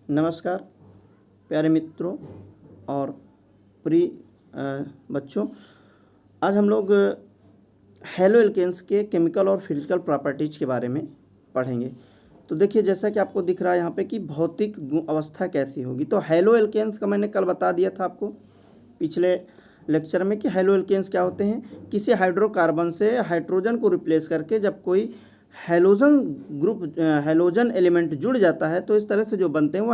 नमस्कार प्यारे मित्रों और प्रिय बच्चों। आज हम लोग हैलो एल्केन्स के केमिकल और फिजिकल प्रॉपर्टीज़ के बारे में पढ़ेंगे। तो देखिए, जैसा कि आपको दिख रहा है यहाँ पे कि भौतिक अवस्था कैसी होगी। तो हैलो एल्केन्स का मैंने कल बता दिया था आपको पिछले लेक्चर में कि हैलो एल्केन्स क्या होते हैं। किसी हाइड्रोकार्बन से हाइड्रोजन को रिप्लेस करके जब कोई हैलोजन ग्रुप हैलोजन एलिमेंट जुड़ जाता है तो इस तरह से जो बनते हैं वो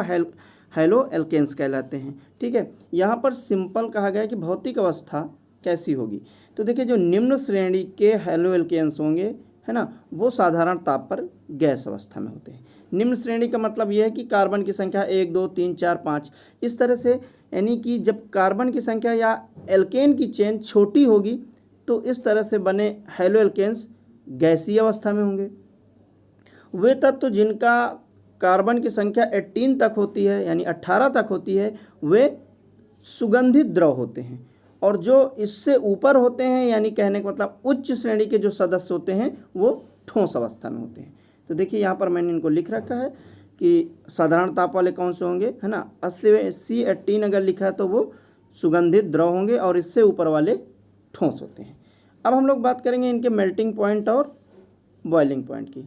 हैलो एल्केन्स कहलाते हैं। ठीक है, यहाँ पर सिंपल कहा गया है कि भौतिक अवस्था कैसी होगी। तो देखिए, जो निम्न श्रेणी के हैलो एल्केन्स होंगे, है ना, वो साधारण ताप पर गैस अवस्था में होते हैं। निम्न श्रेणी का मतलब यह है कि कार्बन की संख्या 1 2 3 4 5 इस तरह से, यानी कि जब कार्बन की संख्या या एल्केन की चेन छोटी होगी तो इस तरह से बने हैलो एल्केन्स गैसीय अवस्था में होंगे। वे तत्व जिनका कार्बन की संख्या 18 तक होती है, यानी 18 तक होती है, वे सुगंधित द्रव होते हैं। और जो इससे ऊपर होते हैं, यानी कहने का मतलब उच्च श्रेणी के जो सदस्य होते हैं, वो ठोस अवस्था में होते हैं। तो देखिए, यहाँ पर मैंने इनको लिख रखा है कि साधारण ताप वाले कौन से होंगे, है ना। C18 अगर लिखा है तो वो सुगंधित द्रव होंगे और इससे ऊपर वाले ठोस होते हैं। अब हम लोग बात करेंगे इनके मेल्टिंग पॉइंट और बॉइलिंग पॉइंट की।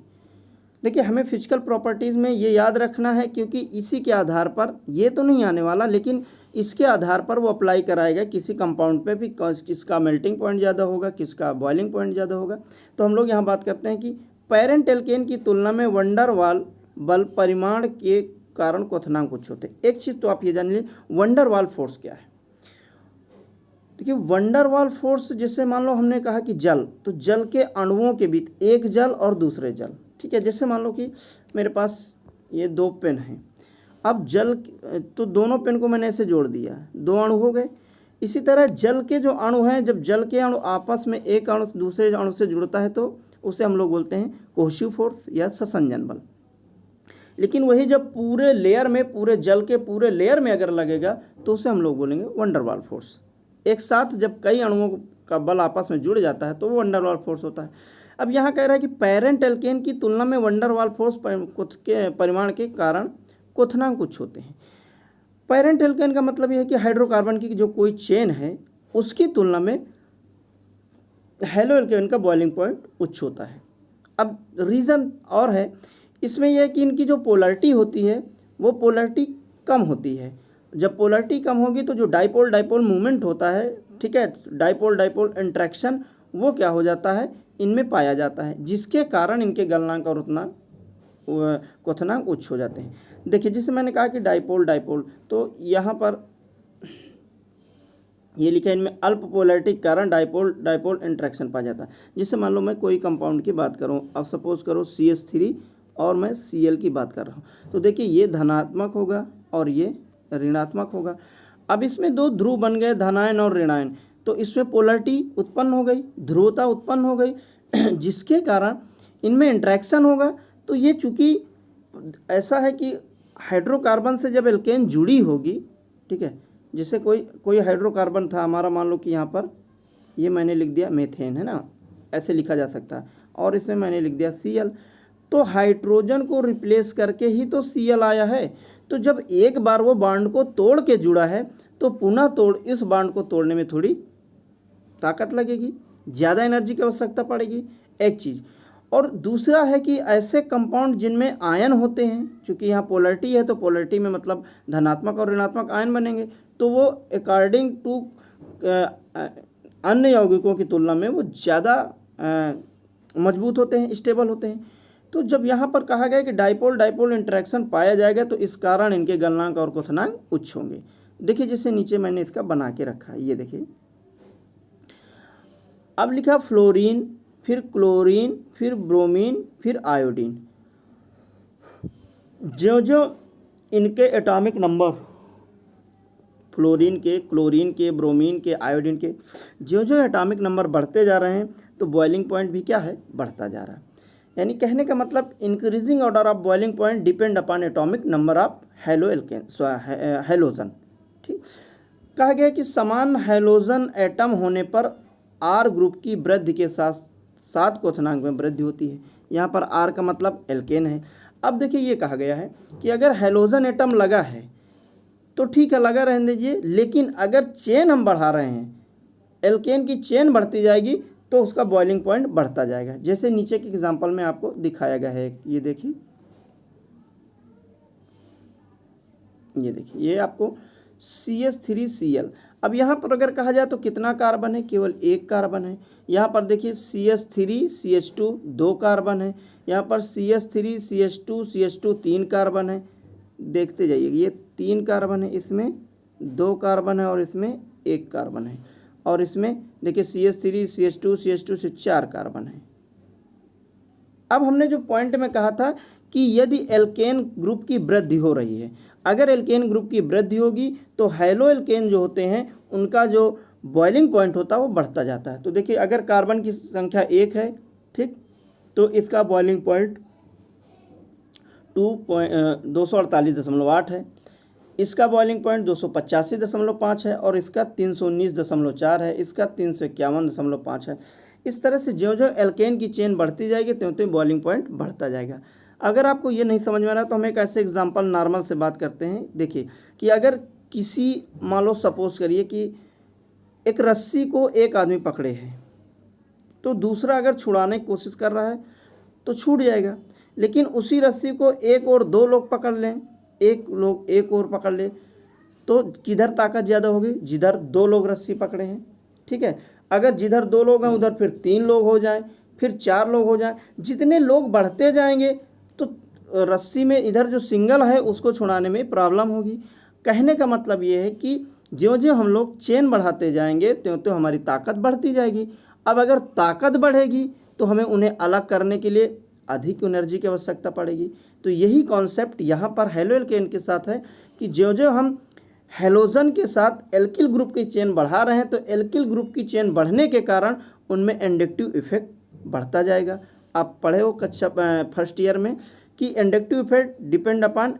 देखिए, हमें फिजिकल प्रॉपर्टीज़ में ये याद रखना है, क्योंकि इसी के आधार पर, ये तो नहीं आने वाला, लेकिन इसके आधार पर वो अप्लाई कराएगा किसी कंपाउंड पे भी, किसका मेल्टिंग पॉइंट ज़्यादा होगा, किसका बॉइलिंग पॉइंट ज़्यादा होगा। तो हम लोग यहाँ बात करते हैं कि पेरेंट एल्केन की तुलना में वंडर वाल बल परिमाण के कारण क्वथनांक उच्च होते हैं। एक चीज़ तो आप ये जान लीजिए, वंडर वाल फोर्स क्या है। देखिए, वंडर वाल फोर्स, जैसे मान लो हमने कहा कि जल, तो जल के अणुओं के बीच एक जल और दूसरे जल, ठीक है। जैसे मान लो कि मेरे पास ये 2 पेन हैं। अब जल, तो दोनों पेन को मैंने ऐसे जोड़ दिया, 2 अणु हो गए। इसी तरह जल के जो अणु हैं, जब जल के अणु आपस में एक अणु दूसरे अणु से जुड़ता है तो उसे हम लोग बोलते हैं कोहेसिव फोर्स या संसंजन बल। लेकिन वही जब पूरे लेयर में, पूरे जल के पूरे लेयर में अगर लगेगा तो उसे हम लोग बोलेंगे वंडर वाल फोर्स। एक साथ जब कई अणुओं का बल आपस में जुड़ जाता है तो वो वंडर वाल फोर्स होता है। अब यहाँ कह रहा है कि पेरेंट एल्केन की तुलना में वंडर वाल फोर्स के परिमाण के कारण क्वथनांक उच्च होते हैं। पेरेंट एल्केन का मतलब यह है कि हाइड्रोकार्बन की जो कोई चेन है उसकी तुलना में हैलो एल्केन का बॉइलिंग पॉइंट उच्च होता है। अब रीज़न और है इसमें यह है कि इनकी जो पोलरिटी होती है वो पोलरिटी कम होती है। जब पोलरिटी कम होगी तो जो डाइपोल डाइपोल मूवमेंट होता है, ठीक है, डाइपोल डाइपोल इंट्रैक्शन, वो क्या हो जाता है, इनमें पाया जाता है, जिसके कारण इनके गलनांक और क्वथनांक उच्च हो जाते हैं। देखिए, जिसे मैंने कहा कि डाइपोल डाइपोल, तो यहाँ पर ये लिखा है इनमें अल्प पोलरिटी के कारण डाइपोल डाइपोल इंट्रैक्शन पाया जाता है। जिससे मान लो मैं कोई कंपाउंड की बात करूँ, अब सपोज करो CH3 और मैं Cl की बात कर रहा हूँ, तो देखिए ये धनात्मक होगा और ये ऋणात्मक होगा। अब इसमें 2 ध्रुव बन गए, धनायन और ऋणायन, तो इसमें पोलरिटी उत्पन्न हो गई, ध्रुवता उत्पन्न हो गई, जिसके कारण इनमें इंट्रैक्शन होगा। तो ये चूँकि ऐसा है कि हाइड्रोकार्बन से जब एल्केन जुड़ी होगी, ठीक है, जैसे कोई हाइड्रोकार्बन था हमारा, मान लो कि यहाँ पर ये मैंने लिख दिया मेथेन, है ना, ऐसे लिखा जा सकता है, और इसमें मैंने लिख दिया Cl, तो हाइड्रोजन को रिप्लेस करके ही तो Cl आया है। तो जब एक बार वो बांड को तोड़ के जुड़ा है तो पुनः इस बांड को तोड़ने में थोड़ी ताकत लगेगी, ज़्यादा एनर्जी की आवश्यकता पड़ेगी, एक चीज़। और दूसरा है कि ऐसे कंपाउंड जिनमें आयन होते हैं, क्योंकि यहाँ पोलरिटी है तो पोलरिटी में मतलब धनात्मक और ऋणात्मक आयन बनेंगे, तो वो अकॉर्डिंग टू अन्य यौगिकों की तुलना में वो ज़्यादा मजबूत होते हैं, स्टेबल होते हैं। तो जब यहाँ पर कहा गया कि डाइपोल डाइपोल इंटरेक्शन पाया जाएगा तो इस कारण इनके गलनांक और क्वथनांक उच्च होंगे। देखिए, जैसे नीचे मैंने इसका बना के रखा है, ये देखिए। अब लिखा फ्लोरीन, फिर क्लोरीन, फिर ब्रोमीन, फिर आयोडीन। जो जो इनके एटॉमिक नंबर, फ्लोरीन के, क्लोरीन के, ब्रोमीन के, आयोडीन के, जो जो एटॉमिक नंबर बढ़ते जा रहे हैं तो बॉइलिंग पॉइंट भी क्या है, बढ़ता जा रहा है। यानी कहने का मतलब increasing order of boiling point depend upon atomic number of halogen. ठीक, कहा गया कि समान हैलोजन एटम होने पर R ग्रुप की वृद्धि के साथ साथ क्वथनांक में वृद्धि होती है। यहाँ पर R का मतलब एल्केन है। अब देखिए ये कहा गया है कि अगर हैलोजन एटम लगा है तो ठीक है, लगा रहने दीजिए, लेकिन अगर चेन हम बढ़ा रहे हैं, एल्केन की चेन बढ़ती जाएगी तो उसका बॉइलिंग पॉइंट बढ़ता जाएगा। जैसे नीचे के एग्जांपल में आपको दिखाया गया है, ये देखिए, ये देखिए, ये आपको CH3Cl। अब यहाँ पर अगर कहा जाए तो कितना कार्बन है, केवल एक कार्बन है। यहाँ पर देखिए CH3CH2 दो कार्बन है, यहाँ पर CH3CH2 तीन कार्बन है। देखते जाइए, ये तीन कार्बन है, इसमें दो कार्बन है और इसमें एक कार्बन है, और इसमें देखिए CH3CH2 से चार कार्बन है। अब हमने जो पॉइंट में कहा था कि यदि एल्केन ग्रुप की वृद्धि हो रही है, अगर एल्केन ग्रुप की वृद्धि होगी तो हैलो एल्केन जो होते हैं उनका जो बॉइलिंग पॉइंट होता है वो बढ़ता जाता है। तो देखिए अगर कार्बन की संख्या एक है, ठीक, तो इसका बॉइलिंग पॉइंट 248.8 है, इसका बॉइलिंग पॉइंट 285.5 है, और इसका 319.4 है, इसका 351.5 है। इस तरह से जो जो एल्केन की चेन बढ़ती जाएगी त्यों त्यों बॉइलिंग पॉइंट बढ़ता जाएगा। अगर आपको ये नहीं समझ में आ रहा तो हम एक ऐसे एग्जांपल नॉर्मल से बात करते हैं। देखिए कि अगर किसी, मान लो सपोज करिए कि एक रस्सी को एक आदमी पकड़े है, तो दूसरा अगर छुड़ाने की कोशिश कर रहा है तो छूट जाएगा, लेकिन उसी रस्सी को एक और दो लोग पकड़ लें, एक लोग एक और पकड़ ले, तो किधर ताकत ज़्यादा होगी, जिधर दो लोग रस्सी पकड़े हैं, ठीक है। अगर जिधर दो लोग हैं उधर फिर तीन लोग हो जाएं, फिर चार लोग हो जाएं, जितने लोग बढ़ते जाएंगे तो रस्सी में इधर जो सिंगल है उसको छुड़ाने में प्रॉब्लम होगी। कहने का मतलब ये है कि ज्यों ज्यों हम लोग चेन बढ़ाते जाएंगे त्यों त्यों हमारी ताकत बढ़ती जाएगी। अब अगर ताकत बढ़ेगी तो हमें उन्हें अलग करने के लिए अधिक एनर्जी की आवश्यकता पड़ेगी। तो यही कॉन्सेप्ट यहाँ पर हैलो एल्केन के साथ है कि ज्यों ज्यों हम हैलोजन के साथ एल्किल ग्रुप की चेन बढ़ा रहे हैं तो एल्किल ग्रुप की चेन बढ़ने के कारण उनमें इंडक्टिव इफेक्ट बढ़ता जाएगा। आप पढ़े हो कक्षा फर्स्ट ईयर में कि inductive effect depend upon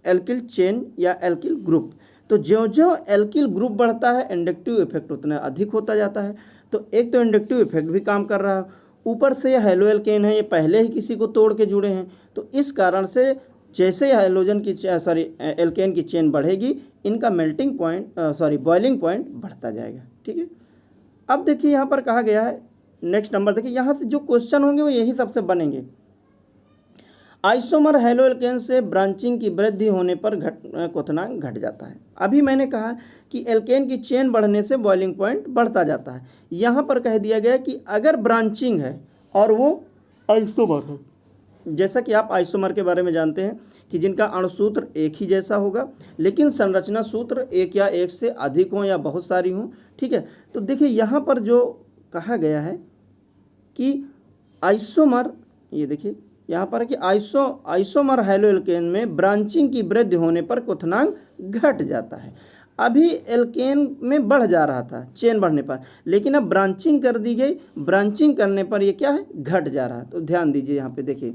alkyl chain या एल्किल ग्रुप। तो ज्यों ज्यों एल्किल ग्रुप बढ़ता है इंडक्टिव इफेक्ट उतना अधिक होता जाता है। तो एक तो इंडक्टिव इफेक्ट भी काम कर रहा है, ऊपर से ये हैलो एल्केन है, ये पहले ही किसी को तोड़ के जुड़े हैं, तो इस कारण से जैसे हाइड्रोजन की एल्केन की चेन बढ़ेगी इनका मेल्टिंग पॉइंट बॉइलिंग पॉइंट बढ़ता जाएगा। ठीक है, अब देखिए यहाँ पर कहा गया है नेक्स्ट नंबर, देखिए यहाँ से जो क्वेश्चन होंगे वो यही सबसे बनेंगे। आइसोमर हैलो एल्केन से ब्रांचिंग की वृद्धि होने पर क्वथनांक घट जाता है। अभी मैंने कहा कि एल्केन की चेन बढ़ने से बॉइलिंग पॉइंट बढ़ता जाता है। यहाँ पर कह दिया गया कि अगर ब्रांचिंग है और वो आइसोमर है, जैसा कि आप आइसोमर के बारे में जानते हैं कि जिनका अणुसूत्र एक ही जैसा होगा लेकिन संरचना सूत्र एक या एक से अधिक हों या बहुत सारी हों। ठीक है, तो देखिए यहाँ पर जो कहा गया है कि आइसोमर, ये देखिए यहाँ पर कि आइसोमर हैलो एल्केन में ब्रांचिंग की वृद्धि होने पर क्वथनांक घट जाता है। अभी एल्केन में बढ़ जा रहा था चेन बढ़ने पर, लेकिन अब ब्रांचिंग कर दी गई, ब्रांचिंग करने पर ये क्या है, घट जा रहा है। तो ध्यान दीजिए यहाँ पे देखिए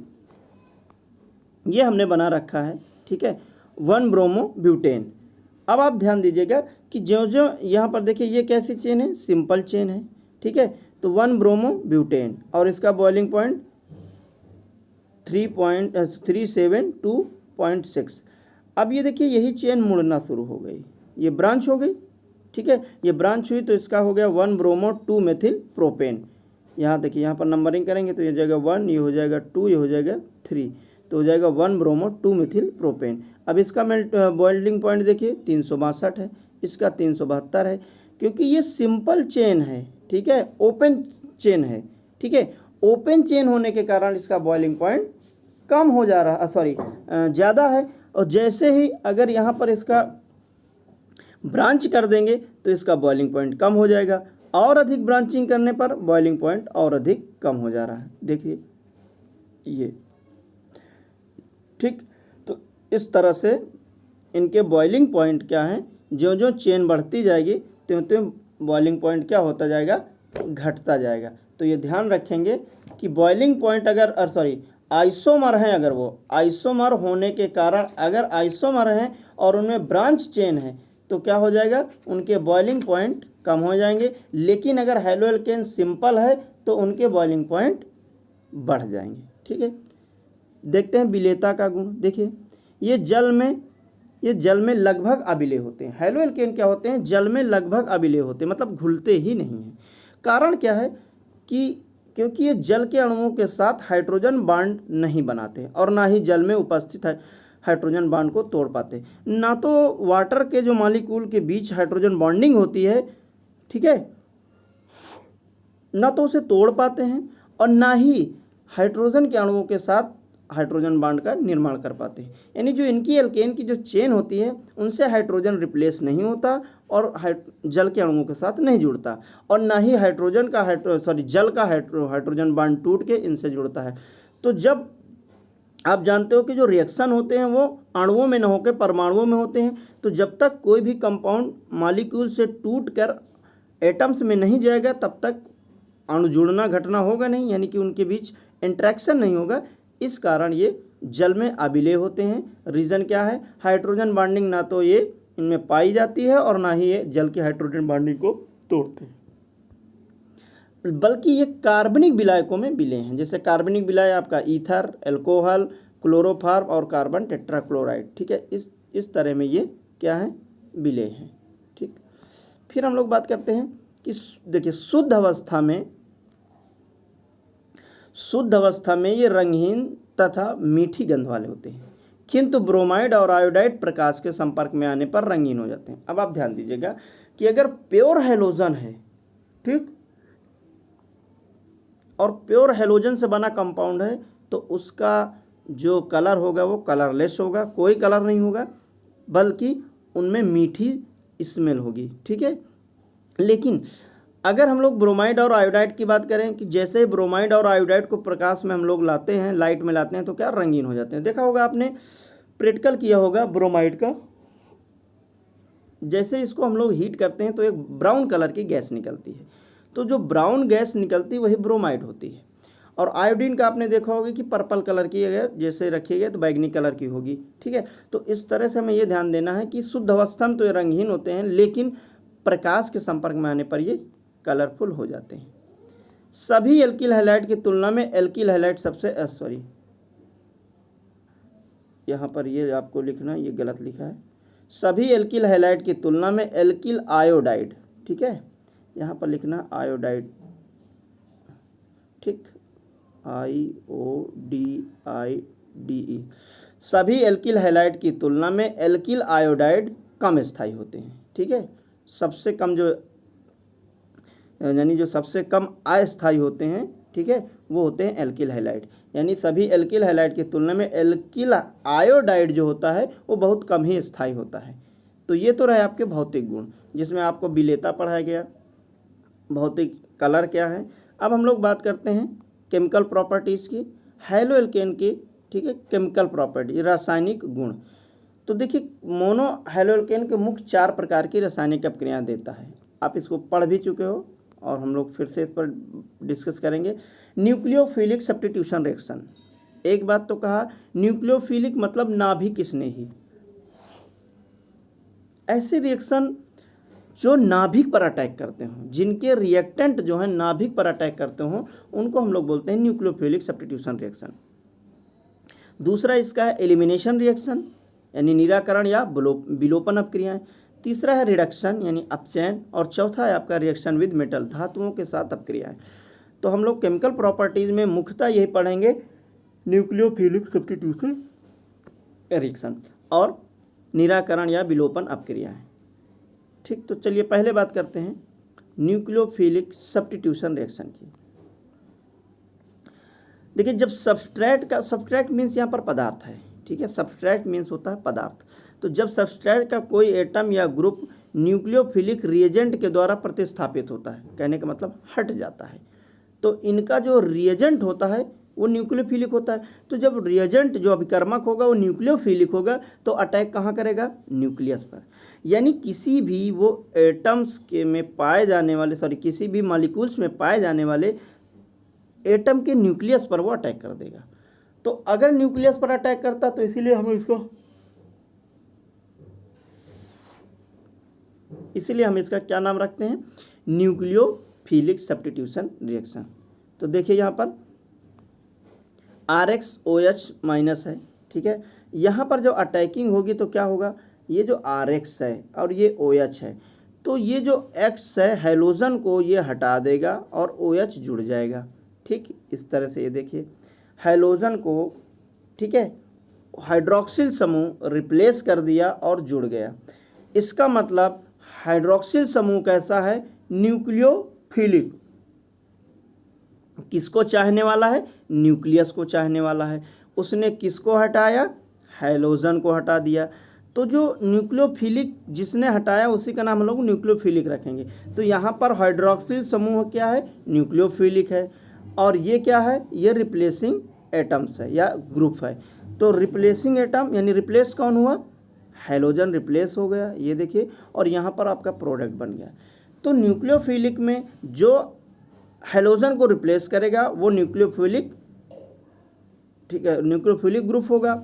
ये हमने बना रखा है, ठीक है, 1 ब्रोमो ब्यूटेन। अब आप ध्यान दीजिएगा कि ज्यों ज्यों यहाँ पर देखिए ये कैसी चेन है, सिंपल चेन है। ठीक है, तो 1 ब्रोमो ब्यूटेन और इसका बॉइलिंग पॉइंट 372.6। अब ये देखिए यही चेन मुड़ना शुरू हो गई, ये ब्रांच हो गई। ठीक है, ये ब्रांच हुई तो इसका हो गया 1 ब्रोमो 2 मेथिल प्रोपेन। यहाँ देखिए यहाँ पर नंबरिंग करेंगे तो ये हो जाएगा 1, ये हो जाएगा 2, ये हो जाएगा 3, तो हो जाएगा 1 ब्रोमो 2 मेथिल प्रोपेन। अब इसका बॉइलिंग पॉइंट देखिए 362 है, इसका 372 है, क्योंकि ये सिंपल चेन है। ठीक है, ओपन चेन है। ठीक है, ओपन चेन होने के कारण इसका बॉइलिंग पॉइंट कम हो जा रहा, ज़्यादा है। और जैसे ही अगर यहाँ पर इसका ब्रांच कर देंगे तो इसका बॉइलिंग पॉइंट कम हो जाएगा, और अधिक ब्रांचिंग करने पर बॉइलिंग पॉइंट और अधिक कम हो जा रहा है। देखिए ये, ठीक, तो इस तरह से इनके बॉइलिंग पॉइंट क्या हैं, ज्यों ज्यों चेन बढ़ती जाएगी त्यों त्यों बॉइलिंग पॉइंट क्या होता जाएगा, घटता जाएगा। तो ये ध्यान रखेंगे कि बॉइलिंग पॉइंट अगर आइसोमर हैं, अगर वो आइसोमर होने के कारण अगर आइसोमर हैं और उनमें ब्रांच चेन है तो क्या हो जाएगा, उनके बॉइलिंग पॉइंट कम हो जाएंगे। लेकिन अगर हैलो एल्केन सिंपल है तो उनके बॉइलिंग पॉइंट बढ़ जाएंगे। ठीक है, देखते हैं विलेयता का गुण। देखिए ये जल में लगभग अविलेय होते हैं। हैलो एल्केन क्या होते हैं? जल में लगभग अविलेय होते हैं, मतलब घुलते ही नहीं हैं। कारण क्या है कि क्योंकि ये जल के अणुओं के साथ हाइड्रोजन बांड नहीं बनाते और ना ही जल में उपस्थित है हाइड्रोजन बांड को तोड़ पाते। ना तो वाटर के जो मॉलिक्यूल के बीच हाइड्रोजन बॉन्डिंग होती है, ठीक है, ना तो उसे तोड़ पाते हैं और ना ही हाइड्रोजन के अणुओं के साथ हाइड्रोजन बांड का निर्माण कर पाते हैं। यानी जो इनकी एल्केन की जो चेन होती है उनसे हाइड्रोजन रिप्लेस नहीं होता और जल के अणुओं के साथ नहीं जुड़ता और ना ही जल का हाइड्रोजन बांड टूट के इनसे जुड़ता है। तो जब आप जानते हो कि जो रिएक्शन होते हैं वो अणुओं में न होकर परमाणुओं में होते हैं, तो जब तक कोई भी कंपाउंड मॉलिक्यूल से टूट कर एटम्स में नहीं जाएगा तब तक अणु जुड़ना घटना होगा नहीं, यानी कि उनके बीच इंटरेक्शन नहीं होगा। इस कारण ये जल में अविलेय होते हैं। रीज़न क्या है? हाइड्रोजन बॉन्डिंग ना तो ये इनमें पाई जाती है और ना ही ये जल के हाइड्रोजन बॉन्डिंग को तोड़ते हैं, बल्कि ये कार्बनिक विलायकों में विलेय हैं। जैसे कार्बनिक विलाय आपका ईथर, एल्कोहल, क्लोरोफॉर्म और कार्बन टेट्राक्लोराइड, ठीक है, इस तरह में ये क्या है? विलेय हैं। ठीक, फिर हम लोग बात करते हैं कि देखिए शुद्ध अवस्था में ये रंगहीन तथा मीठी गंध वाले होते हैं, किंतु ब्रोमाइड और आयोडाइड प्रकाश के संपर्क में आने पर रंगीन हो जाते हैं। अब आप ध्यान दीजिएगा कि अगर प्योर हैलोजन है, ठीक, और प्योर हैलोजन से बना कंपाउंड है तो उसका जो कलर होगा वो कलरलेस होगा, कोई कलर नहीं होगा, बल्कि उनमें मीठी स्मेल होगी। ठीक है, लेकिन अगर हम लोग ब्रोमाइड और आयोडाइड की बात करें कि जैसे ब्रोमाइड और आयोडाइड को प्रकाश में हम लोग लाते हैं, लाइट में लाते हैं, तो क्या रंगीन हो जाते हैं। देखा होगा आपने, प्रैक्टिकल किया होगा ब्रोमाइड का, जैसे इसको हम लोग हीट करते हैं तो एक ब्राउन कलर की गैस निकलती है, तो जो ब्राउन गैस निकलती है वही ब्रोमाइड होती है। और आयोडीन का आपने देखा होगा कि पर्पल कलर की अगर जैसे रखिएगा तो बैगनी कलर की होगी। ठीक है, तो इस तरह से हमें ये ध्यान देना है कि शुद्ध अवस्था में तो ये रंगहीन होते हैं, लेकिन प्रकाश के संपर्क में आने पर ये कलरफुल हो जाते हैं। सभी एल्किल हैलाइड की तुलना में एल्किल हैलाइड सबसे यहाँ पर ये आपको लिखना, ये गलत लिखा है। सभी एल्किल हैलाइड की तुलना में एल्किल आयोडाइड, ठीक है, यहाँ पर लिखना आयोडाइड, ठीक, IODIDE। सभी एल्किल हैलाइड की तुलना में एल्किल आयोडाइड कम स्थायी होते हैं। ठीक है, सबसे कम जो सबसे कम अस्थायी होते हैं, ठीक है, वो होते हैं एल्किल हैलाइड। यानी सभी एल्किल हैलाइड की तुलना में एल्किल आयोडाइड जो होता है वो बहुत कम ही स्थायी होता है। तो ये तो रहे आपके भौतिक गुण, जिसमें आपको विलेयता पढ़ाया गया, भौतिक कलर क्या है। अब हम लोग बात करते हैं केमिकल प्रॉपर्टीज़ की, हैलो एल्केन की, ठीक है, केमिकल प्रॉपर्टी, रासायनिक गुण। तो देखिए मोनो हैलो एल्केन के मुख्य 4 प्रकार की रासायनिक अपक्रियाएँ देता है। आप इसको पढ़ भी चुके हो और हम लोग फिर से इस पर डिस्कस करेंगे। न्यूक्लियोफिलिक सब्स्टिट्यूशन रिएक्शन, एक बात तो कहा, न्यूक्लियोफिलिक मतलब नाभिक स्नेही, ऐसे रिएक्शन जो नाभिक पर अटैक करते हों, जिनके रिएक्टेंट जो है नाभिक पर अटैक करते हों, उनको हम लोग बोलते हैं न्यूक्लियोफिलिक सब्स्टिट्यूशन रिएक्शन। दूसरा इसका है एलिमिनेशन रिएक्शन, यानी निराकरण या विलोपन अपक्रियाएं। तीसरा है रिडक्शन यानी अपचयन, और चौथा है आपका रिएक्शन विद मेटल, धातुओं के साथ अपक्रियाएं। तो हम लोग केमिकल प्रॉपर्टीज़ में मुख्यतः यही पढ़ेंगे, न्यूक्लियोफिलिक सब्स्टिट्यूशन रिएक्शन और निराकरण या विलोपन अपक्रियाएं। ठीक, तो चलिए पहले बात करते हैं न्यूक्लियोफिलिक सब्स्टिट्यूशन रिएक्शन की। देखिए जब सब्सट्रैक्ट मीन्स यहाँ पर पदार्थ है, ठीक है, सब्सट्रैक्ट मीन्स होता है पदार्थ। तो जब सब्सट्रैक्ट का कोई एटम या ग्रुप न्यूक्लियोफिलिक रिएजेंट के द्वारा प्रतिस्थापित होता है, कहने का मतलब हट जाता है, तो इनका जो रिएजेंट होता है वो न्यूक्लियोफिलिक होता है। तो जब रिएजेंट जो अभिकर्मक होगा वो न्यूक्लियोफिलिक होगा तो अटैक कहाँ करेगा? न्यूक्लियस पर। यानी किसी भी वो एटम्स के में पाए जाने वाले किसी भी मॉलिक्यूल्स में पाए जाने वाले एटम के न्यूक्लियस पर वो अटैक कर देगा। तो अगर न्यूक्लियस पर अटैक करता तो इसीलिए हम इसका क्या नाम रखते हैं? Nucleophilic substitution reaction. तो देखिए यहाँ पर RxOH माइनस है, ठीक है। यहाँ पर जो अटैकिंग होगी तो क्या होगा, ये जो Rx है और ये OH है, तो ये जो X है हैलोजन को ये हटा देगा और OH जुड़ जाएगा, ठीक। इस तरह से ये देखिए हैलोजन को, ठीक है, हाइड्रोक्सिल समूह रिप्लेस कर दिया और जुड़ गया। इसका मतलब हाइड्रोक्सिल समूह कैसा है, न्यूक्लियोफिलिक। किसको चाहने वाला है, न्यूक्लियस को चाहने वाला है। उसने किसको हटाया, हैलोजन को हटा दिया। तो जो न्यूक्लियोफिलिक जिसने हटाया उसी का नाम हम लोग न्यूक्लियोफिलिक रखेंगे। तो यहाँ पर हाइड्रोक्सिल समूह क्या है, न्यूक्लियोफिलिक है, और ये क्या है, ये रिप्लेसिंग एटम्स है या ग्रुप है। तो रिप्लेसिंग एटम यानी रिप्लेस कौन हुआ, हैलोजन रिप्लेस हो गया, ये देखिए, और यहाँ पर आपका प्रोडक्ट बन गया। तो न्यूक्लियोफिलिक में जो हैलोजन को रिप्लेस करेगा वो न्यूक्लियोफिलिक, ठीक है, न्यूक्लियोफिलिक ग्रुप होगा,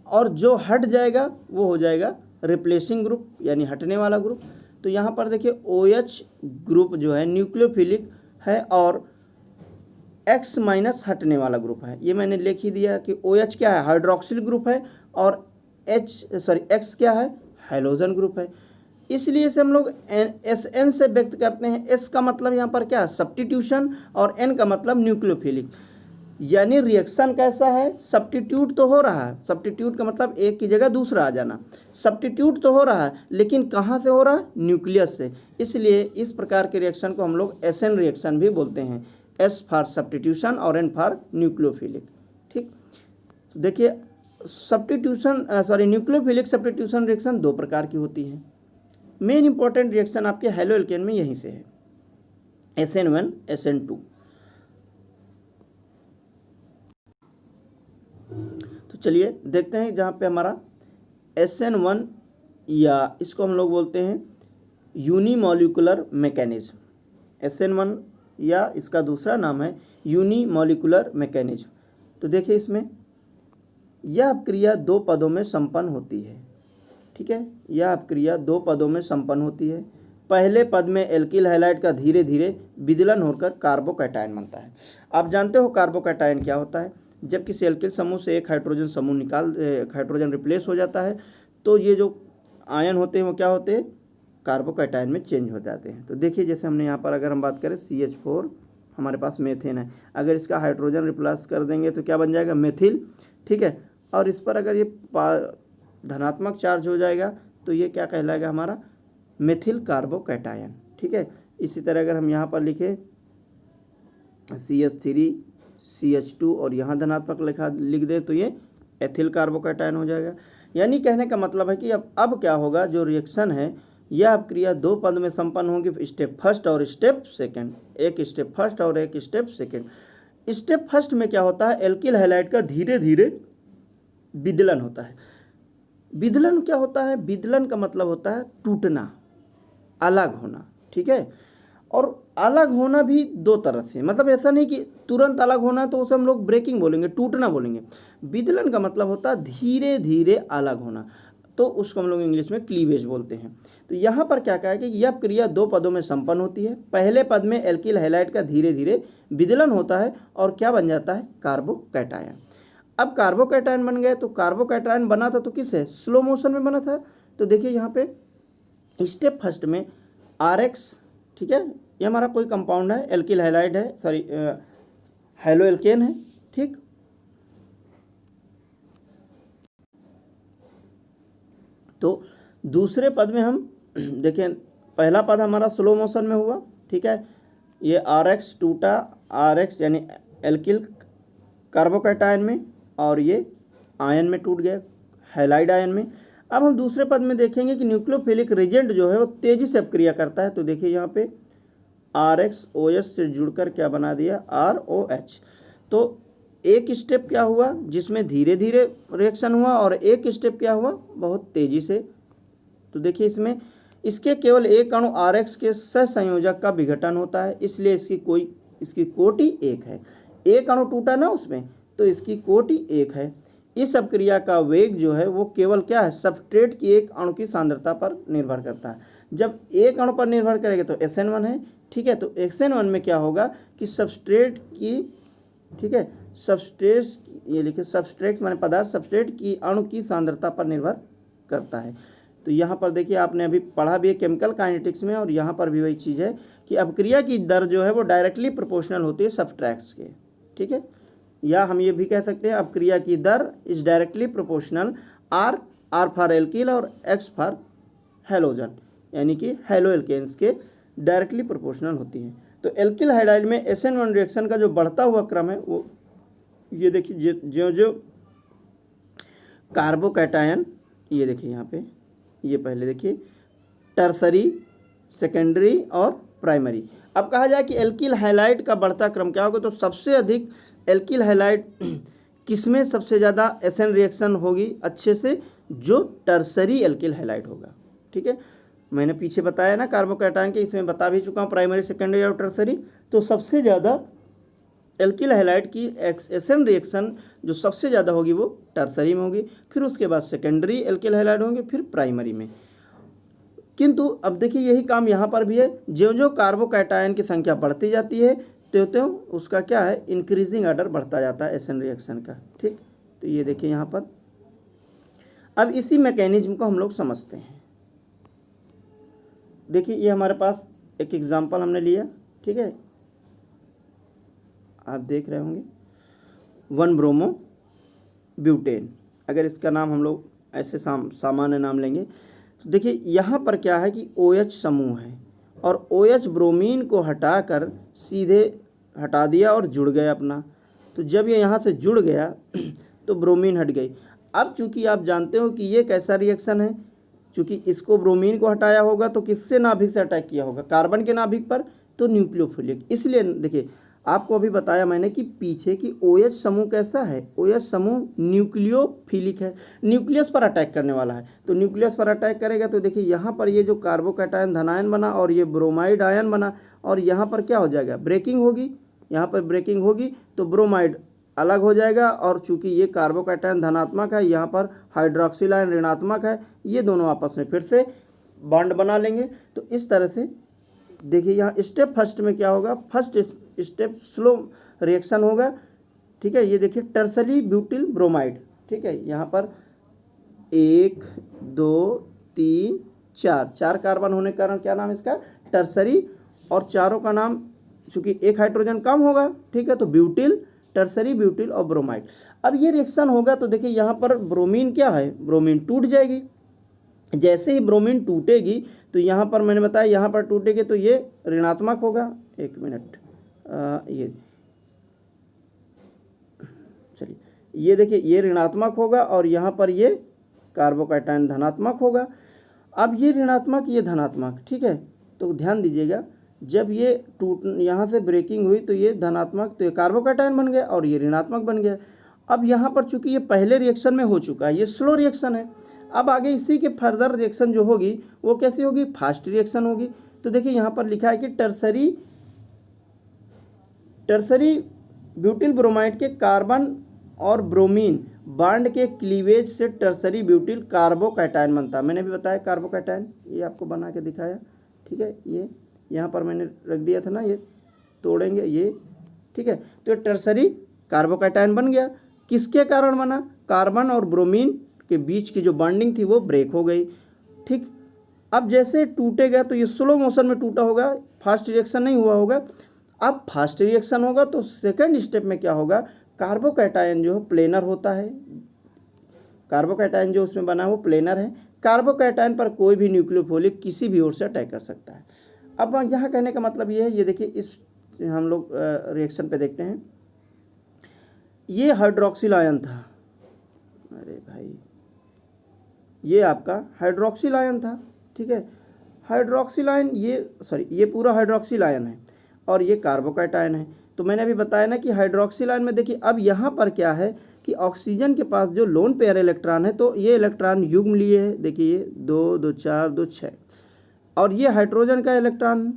और जो हट जाएगा वो हो जाएगा रिप्लेसिंग ग्रुप यानी हटने वाला ग्रुप। तो यहाँ पर देखिए OH ग्रुप जो है न्यूक्लियोफिलिक है और X माइनस हटने वाला ग्रुप है। ये मैंने लिख ही दिया कि OH क्या है, हाइड्रोक्सिल ग्रुप है, और X क्या है, हैलोजन ग्रुप है। इसलिए से हम लोग SN से व्यक्त करते हैं। S का मतलब यहाँ पर क्या है, सब्स्टिट्यूशन, और N का मतलब न्यूक्लियोफिलिक। यानी रिएक्शन कैसा है, सब्स्टिट्यूट तो हो रहा है, सब्स्टिट्यूट का मतलब एक की जगह दूसरा आ जाना, सब्स्टिट्यूट तो हो रहा है, लेकिन कहाँ से हो रहा है, न्यूक्लियस से। इसलिए इस प्रकार के रिएक्शन को हम लोग SN रिएक्शन भी बोलते हैं, S फॉर सब्स्टिट्यूशन और N फॉर न्यूक्लियोफिलिक, ठीक। देखिए सब्स्टिट्यूशन न्यूक्लियोफिलिक सब्स्टिट्यूशन रिएक्शन दो प्रकार की होती है। मेन इंपॉर्टेंट रिएक्शन आपके हैलो एल्केन में यहीं से है, SN1 SN2। तो चलिए देखते हैं जहाँ पे हमारा SN1, या इसको हम लोग बोलते हैं यूनिमोलिकुलर मैकेनिज्म। SN1 या इसका दूसरा नाम है यूनिमोलिकुलर मैकेनिज्म। तो देखिए इसमें यह क्रिया दो पदों में संपन्न होती है, ठीक है, यह क्रिया दो पदों में संपन्न होती है। पहले पद में एल्किल हैलाइड का धीरे धीरे विदलन होकर कार्बोकैटायन बनता है। आप जानते हो कार्बोकैटायन क्या होता है, जब किसी एल्किल समूह से एक हाइड्रोजन समूह हाइड्रोजन रिप्लेस हो जाता है तो ये जो आयन होते हैं वो क्या होते हैं, कार्बोकैटायन में चेंज हो जाते हैं। तो देखिए जैसे हमने यहाँ पर अगर हम बात करें CH4 हमारे पास मेथेन है, अगर इसका हाइड्रोजन रिप्लेस कर देंगे तो क्या बन जाएगा, मेथिल, ठीक है। और इस पर अगर ये धनात्मक चार्ज हो जाएगा तो ये क्या कहलाएगा, हमारा मेथिल कार्बोकैटायन, ठीक है। इसी तरह अगर हम यहाँ पर लिखें CH3 CH2 और यहाँ धनात्मक लिख दें तो ये एथिल कार्बोकैटायन हो जाएगा। यानी कहने का मतलब है कि अब क्या होगा, जो रिएक्शन है यह क्रिया दो पद में संपन्न होगी, स्टेप फर्स्ट और स्टेप सेकंड, एक स्टेप फर्स्ट और एक स्टेप सेकंड। स्टेप फर्स्ट में क्या होता है, एल्किल हैलाइड का धीरे धीरे विदलन होता है। विदलन क्या होता है, विदलन का मतलब होता है टूटना, अलग होना, ठीक है। और अलग होना भी दो तरह से, मतलब ऐसा नहीं कि तुरंत अलग होना तो उसे हम लोग ब्रेकिंग बोलेंगे, टूटना बोलेंगे। विदलन का मतलब होता है धीरे धीरे अलग होना, तो उसको हम लोग इंग्लिश में क्लीवेज बोलते हैं। तो यहाँ पर क्या कहा है कि यह क्रिया दो पदों में संपन्न होती है। पहले पद में एल्किल हैलाइड का धीरे धीरे विदलन होता है और क्या बन जाता है, कार्बोकैटायन। अब कार्बोकैटायन बन गए, तो कार्बोकैटायन बना था तो किससे, स्लो मोशन में बना था। तो देखिए यहाँ पे स्टेप फर्स्ट में RX, ठीक है, ये हमारा कोई कंपाउंड है, एल्किल हैलाइड है, हैलो एल्केन है, ठीक। तो दूसरे पद में हम देखें, पहला पद हमारा स्लो मोशन में हुआ, ठीक है, ये RX टूटा, RX यानी एल्किल कार्बोकैटायन में, और ये आयन में टूट गया, हैलाइड आयन में। अब हम दूसरे पद में देखेंगे कि न्यूक्लियोफिलिक रिजेंट जो है वो तेजी से अपक्रिया करता है। तो देखिए यहाँ पे RxOH से जुड़कर क्या बना दिया, ROH। तो एक स्टेप क्या हुआ जिसमें धीरे धीरे रिएक्शन हुआ, और एक स्टेप क्या हुआ बहुत तेजी से। तो देखिए इसमें इसके केवल एक अणु RX के सहसंयोजक का विघटन होता है, इसलिए इसकी कोटि एक है। एक अणु टूटा ना उसमें, तो इसकी कोटि एक है। इस अपक्रिया का वेग जो है वो केवल क्या है, सबस्ट्रेट की एक अणु की सांद्रता पर निर्भर करता है। जब एक अणु पर निर्भर करेगा तो SN1 है, ठीक है। तो SN1 में क्या होगा कि सबस्ट्रेट की, ठीक है, सबस्ट्रेट ये लिखे सबस्ट्रेट माने पदार्थ सब्सट्रेट की अणु की सांद्रता पर निर्भर करता है। तो यहाँ पर देखिए आपने अभी पढ़ा भी है केमिकल काइनेटिक्स में, और यहाँ पर भी वही चीज़ है कि अपक्रिया की दर जो है वो डायरेक्टली प्रोपोर्शनल होती है सबस्ट्रैक्ट्स के, ठीक है। या हम ये भी कह सकते हैं अपक्रिया की दर is directly proportional R for alkyl और एक्स फॉर हैलोजन, यानी कि हैलो एल्केन्स के डायरेक्टली प्रोपोर्शनल होती है। तो एल्किल हाइडाइड में SN1 रिएक्शन का जो बढ़ता हुआ क्रम है वो ये देखिए जो जो कार्बोकैटायन, ये देखिए यहाँ पे, ये पहले देखिए टर्सरी, सेकेंडरी और प्राइमरी। अब कहा जाए कि एल्किल हाइलाइड का बढ़ता क्रम क्या होगा, तो सबसे अधिक एल्किल हाइलाइड किसमें सबसे ज़्यादा SN रिएक्शन होगी अच्छे से, जो टर्सरी एल्किल हाइलाइड होगा, ठीक है। मैंने पीछे बताया ना कार्बोकैटायन के, इसमें बता भी चुका हूँ प्राइमरी, सेकेंडरी और टर्सरी। तो सबसे ज़्यादा एल्किल हाइलाइड की SN रिएक्शन जो सबसे ज़्यादा होगी वो टर्सरी में होगी, फिर उसके बाद सेकेंडरी एल्किल हाइलाइड होंगे, फिर प्राइमरी में। किंतु अब देखिए यही काम यहाँ पर भी है, जो जो कार्बोकैटायन की संख्या बढ़ती जाती है त्यों उसका क्या है, इंक्रीजिंग ऑर्डर बढ़ता जाता है SN रिएक्शन का, ठीक। तो ये देखिए यहाँ पर, अब इसी मैकेनिज्म को हम लोग समझते हैं। देखिए ये हमारे पास एक एग्जांपल हमने लिया, ठीक है, आप देख रहे होंगे 1 ब्रोमो ब्यूटेन, अगर इसका नाम हम लोग ऐसे सामान्य नाम लेंगे तो देखिए यहाँ पर क्या है कि OH समूह है, और OH ब्रोमीन को हटाकर सीधे हटा दिया और जुड़ गया अपना। तो जब ये यहाँ से जुड़ गया तो ब्रोमीन हट गई। अब चूंकि आप जानते हो कि ये कैसा रिएक्शन है, चूँकि इसको ब्रोमीन को हटाया होगा तो किससे नाभिक से अटैक किया होगा, कार्बन के नाभिक पर, तो न्यूक्लियोफिलिक। इसलिए देखिए आपको अभी बताया मैंने कि पीछे की OH समूह कैसा है, OH समूह न्यूक्लियोफिलिक है, न्यूक्लियस पर अटैक करने वाला है। तो न्यूक्लियस पर अटैक करेगा तो देखिए यहाँ पर ये जो कार्बोकैटायन धनायन बना और ये ब्रोमाइड आयन बना, और यहाँ पर क्या हो जाएगा, ब्रेकिंग होगी, यहाँ पर ब्रेकिंग होगी तो ब्रोमाइड अलग हो जाएगा, और चूंकि ये कार्बोकैटायन धनात्मक है, यहाँ पर हाइड्रोक्सिल आयन ऋणात्मक है, ये दोनों आपस में फिर से बॉन्ड बना लेंगे। तो इस तरह से देखिए यहाँ स्टेप फर्स्ट में क्या होगा, फर्स्ट स्टेप स्लो रिएक्शन होगा, ठीक है। ये देखिए टर्सरी ब्यूटिल ब्रोमाइड, ठीक है, यहाँ पर 1 2 3 4 कार्बन होने के कारण क्या नाम है इसका, टर्सरी, और चारों का नाम चूँकि एक हाइड्रोजन कम होगा, ठीक है, तो ब्यूटिल, टर्सरी ब्यूटिल और ब्रोमाइड। अब ये रिएक्शन होगा तो देखिए यहाँ पर ब्रोमीन क्या है, ब्रोमीन टूट जाएगी। जैसे ही ब्रोमीन टूटेगी तो यहाँ पर मैंने बताया यहाँ पर टूटेगी तो ये ऋणात्मक होगा, एक मिनट, ये चलिए, ये देखिए ये ऋणात्मक होगा और यहाँ पर ये कार्बोकैटायन धनात्मक होगा। अब ये ऋणात्मक, ये धनात्मक, ठीक है। तो ध्यान दीजिएगा, जब ये यहाँ से ब्रेकिंग हुई तो ये धनात्मक, तो ये कार्बोकैटायन बन गया और ये ऋणात्मक बन गया। अब यहाँ पर चूंकि ये पहले रिएक्शन में हो चुका है, ये स्लो रिएक्शन है, अब आगे इसी के फर्दर रिएक्शन जो होगी वो कैसी होगी, फास्ट रिएक्शन होगी। तो देखिए यहाँ पर लिखा है कि टर्सरी ब्यूटिल ब्रोमाइड के कार्बन और ब्रोमीन बॉन्ड के क्लीवेज से टर्सरी ब्यूटिल कार्बोकैटायन बनता है। मैंने भी बताया कार्बोकैटायन, ये आपको बना के दिखाया, ठीक है। ये यहाँ पर मैंने रख दिया था ना, ये तोड़ेंगे ये, ठीक है। तो टर्सरी कार्बोकैटायन बन गया, किसके कारण बना, कार्बन और ब्रोमीन के बीच की जो बॉन्डिंग थी वो ब्रेक हो गई, ठीक। अब जैसे टूटेगा तो ये स्लो मोशन में टूटा होगा, फास्ट रिएक्शन नहीं हुआ होगा। अब फास्ट रिएक्शन होगा तो सेकंड स्टेप में क्या होगा, कार्बोकैटायन जो प्लेनर होता है, कार्बोकैटायन जो उसमें बना है वो प्लेनर है, कार्बोकैटायन पर कोई भी न्यूक्लियोफिलिक किसी भी ओर से अटैक कर सकता है। अब यहाँ कहने का मतलब ये है, ये देखिए इस हम लोग रिएक्शन पे देखते हैं, ये हाइड्रोक्सिल आयन था, अरे भाई ये आपका हाइड्रोक्सिल आयन था, ठीक है। हाइड्रोक्सिल आयन ये पूरा हाइड्रोक्सिल आयन है और ये कार्बोकैटायन है। तो मैंने अभी बताया ना कि हाइड्रोक्सिल आयन में देखिए अब यहाँ पर क्या है कि ऑक्सीजन के पास जो लोन पेयर इलेक्ट्रॉन है, तो ये इलेक्ट्रॉन युग्म लिए है, देखिए ये 2 2 4 2 6, और ये हाइड्रोजन का इलेक्ट्रॉन,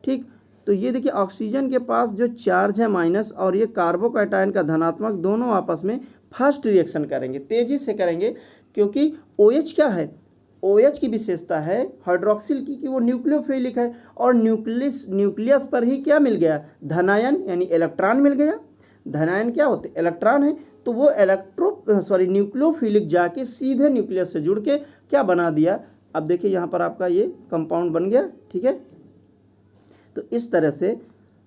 ठीक। तो ये देखिए ऑक्सीजन के पास जो चार्ज है माइनस और ये कार्बोकैटायन का धनात्मक, दोनों आपस में फास्ट रिएक्शन करेंगे, तेजी से करेंगे, क्योंकि OH क्या है, OH की विशेषता है हाइड्रोक्सिल की कि वो न्यूक्लियोफिलिक है, और न्यूक्लियस पर ही क्या मिल गया, धनायन यानी इलेक्ट्रॉन मिल गया। धनायन क्या होते, इलेक्ट्रॉन है, तो वो न्यूक्लियोफिलिक जाके सीधे न्यूक्लियस से जुड़ के क्या बना दिया, अब देखिए यहाँ पर आपका ये कंपाउंड बन गया, ठीक है। तो इस तरह से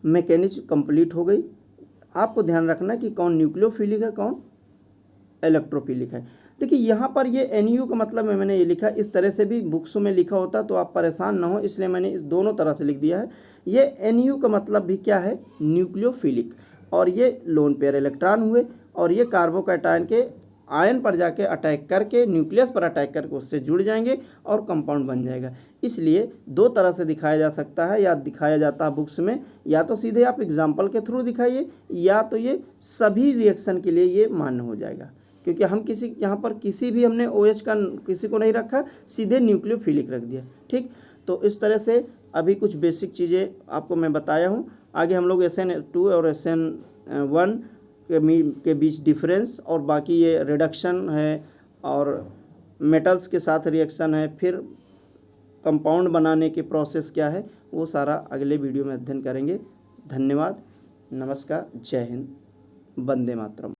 मैकेनिज्म कंप्लीट हो गई। आपको ध्यान रखना कि कौन न्यूक्लियोफिलिक है, कौन इलेक्ट्रोफिलिक है। देखिए यहाँ पर ये NU का मतलब मैंने ये लिखा, इस तरह से भी बुक्स में लिखा होता तो आप परेशान ना हो, इसलिए मैंने इस दोनों तरह से लिख दिया है। ये NU का मतलब भी क्या है, न्यूक्लियोफिलिक, और ये लोन पेयर इलेक्ट्रॉन हुए, और ये कार्बोकैटायन के आयन पर जाके अटैक करके, न्यूक्लियस पर अटैक करके उससे जुड़ जाएंगे और कंपाउंड बन जाएगा। इसलिए दो तरह से दिखाया जा सकता है, या दिखाया जाता है बुक्स में, या तो सीधे आप एग्जाम्पल के थ्रू दिखाइए, या तो ये सभी रिएक्शन के लिए ये मान्य हो जाएगा, क्योंकि हम यहाँ पर किसी भी हमने OH का किसी को नहीं रखा, सीधे न्यूक्लियोफिलिक रख दिया, ठीक। तो इस तरह से अभी कुछ बेसिक चीज़ें आपको मैं बताया हूँ। आगे हम लोग SN2 और SN1 के बीच डिफरेंस, और बाकी ये रिडक्शन है और मेटल्स के साथ रिएक्शन है, फिर कंपाउंड बनाने की प्रोसेस क्या है, वो सारा अगले वीडियो में अध्ययन करेंगे। धन्यवाद, नमस्कार, जय हिंद, वंदे मातरम।